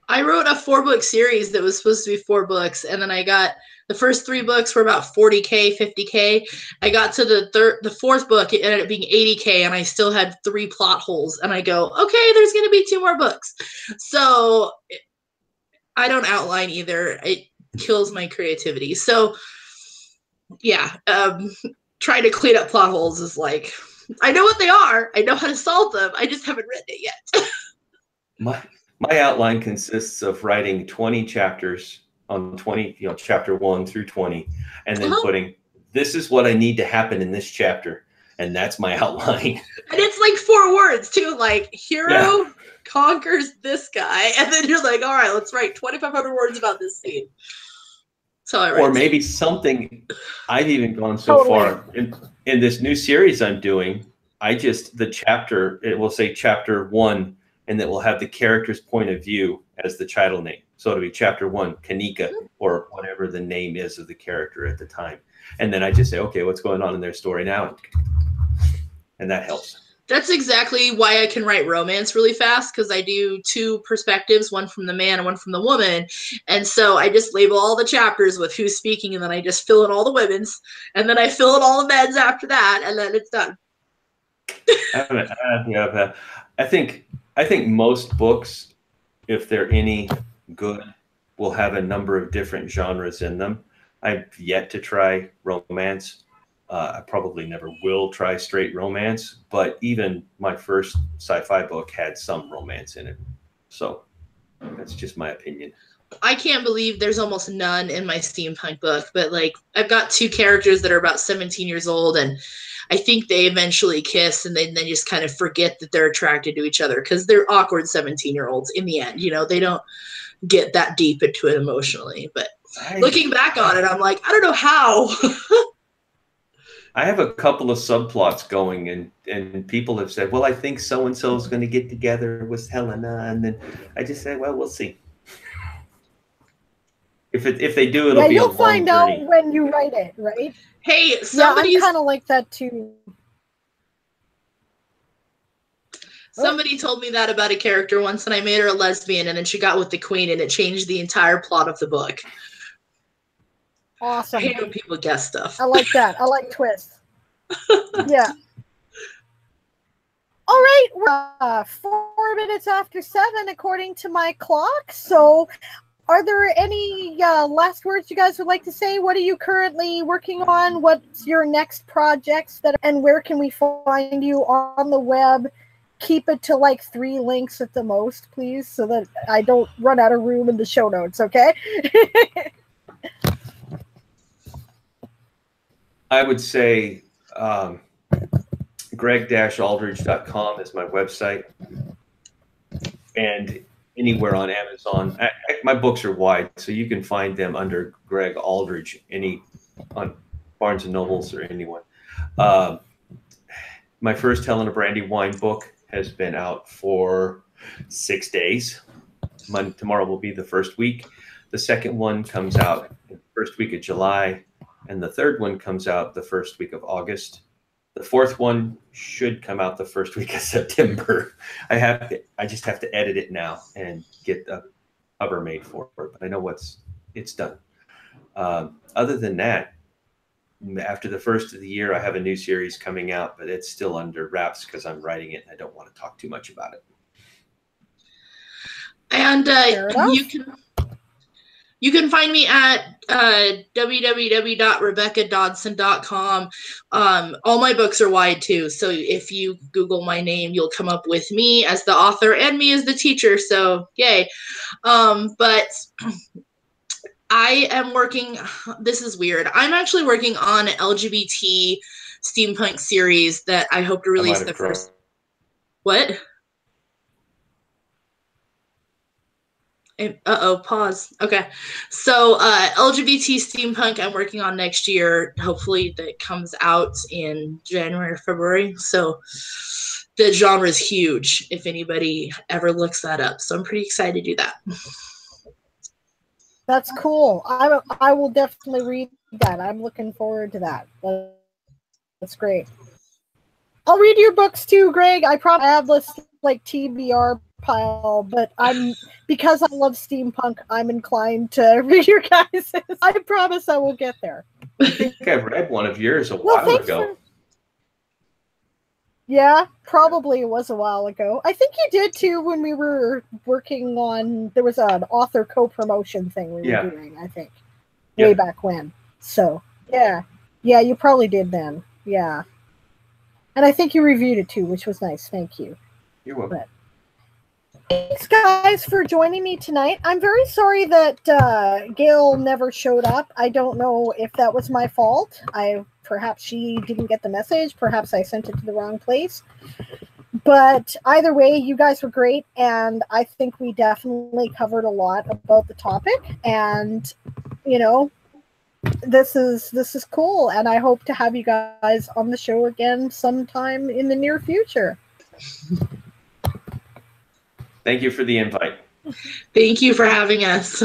I wrote a 4-book series that was supposed to be 4 books, and then I got the first 3 books were about 40K, 50K. I got to the 4th book, it ended up being 80K, and I still had 3 plot holes. And I go, okay, there's going to be 2 more books. So I don't outline either. It kills my creativity. So yeah, trying to clean up plot holes is like, I know what they are. I know how to solve them. I just haven't written it yet. My outline consists of writing 20 chapters on 20, chapter 1 through 20, and then putting, this is what I need to happen in this chapter. And that's my outline. And it's like 4 words too, like hero conquers this guy. And then you're like, all right, let's write 2,500 words about this scene. So I write. Or maybe something, I've even gone so far in this new series I'm doing, the chapter, it will say chapter 1, and it will have the character's point of view as the title name. So it'll be chapter 1, Kanika, or whatever the name is of the character at the time. And then I just say, okay, what's going on in their story now? And that helps. That's exactly why I can write romance really fast, because I do 2 perspectives, one from the man and one from the woman. And so I just label all the chapters with who's speaking, and then I just fill in all the women's, and then I fill in all the men's after that, and then it's done. I think most books, if they're any good, will have a number of different genres in them. I've yet to try romance. I probably never will try straight romance, but even my first sci-fi book had some romance in it. So that's just my opinion. I can't believe there's almost none in my steampunk book, but like I've got 2 characters that are about 17 years old, and I think they eventually kiss, and then they just kind of forget that they're attracted to each other because they're awkward 17-year-olds in the end. They don't get that deep into it emotionally, but Looking back on it, I'm like, I don't know how. I have a couple of subplots going, and people have said, well, I think so-and-so is going to get together with Helena. And then I just say, well, we'll see. If they do, it'll be a long journey. You'll find out when you write it, right? Hey, I'm kind of like that too. Somebody told me that about a character once, and I made her a lesbian, and then she got with the queen, and it changed the entire plot of the book. Awesome. I hate when people guess stuff. I like that. I like twists. Yeah. All right, we're 4 minutes after 7 according to my clock. So are there any last words you guys would like to say? What are you currently working on? What's your next projects and where can we find you on the web? Keep it to like 3 links at the most, please, so that I don't run out of room in the show notes, okay? I would say greg-aldridge.com is my website, and anywhere on Amazon. My books are wide, so you can find them under Greg Aldridge, on Barnes & Nobles or anyone. My first Helena Brandywine book has been out for 6 days. Tomorrow will be the first week. The second one comes out the first week of July, and the third one comes out the first week of August. The fourth one should come out the first week of September. I just have to edit it now and get the cover made for it, but I know it's done. Other than that, after the first of the year, I have a new series coming out, but it's still under wraps because I'm writing it and I don't want to talk too much about it. And you can find me at www.rebeccadodson.com. All my books are wide too, so if you Google my name, you'll come up with me as the author and me as the teacher. So yay! But I am working. This is weird. I'm actually working on an LGBT steampunk series that I hope to release the first. What? Pause. Okay. So LGBT steampunk I'm working on next year. Hopefully that comes out in January or February. So the genre is huge if anybody ever looks that up. So I'm pretty excited to do that. That's cool. I will definitely read that. I'm looking forward to that. That's great. I'll read your books too, Greg. I probably have this like TBR pile, but because I love steampunk, I'm inclined to read your guys'. I promise I will get there. I think I've read one of yours a while ago. Yeah, probably it was a while ago. I think you did too when we were working on, there was an author co-promotion thing we were doing, I think. Way back when. So, yeah. Yeah, you probably did then. Yeah. And I think you reviewed it too, which was nice. Thank you. You're welcome. Thanks, guys, for joining me tonight. I'm very sorry that Gail never showed up. I don't know if that was my fault. Perhaps she didn't get the message. Perhaps I sent it to the wrong place. But either way, you guys were great, and I think we definitely covered a lot about the topic. And, you know, this is cool, and I hope to have you guys on the show again sometime in the near future. Thank you for the invite. Thank you for having us.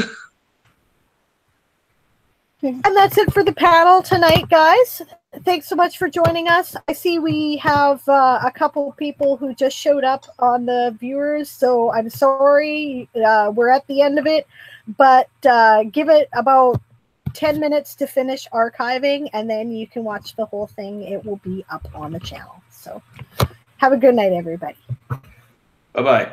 And that's it for the panel tonight, guys. Thanks so much for joining us. I see we have a couple of people who just showed up on the viewers, so I'm sorry. We're at the end of it, but give it about 10 minutes to finish archiving, and then you can watch the whole thing. It will be up on the channel. So have a good night, everybody. Bye-bye.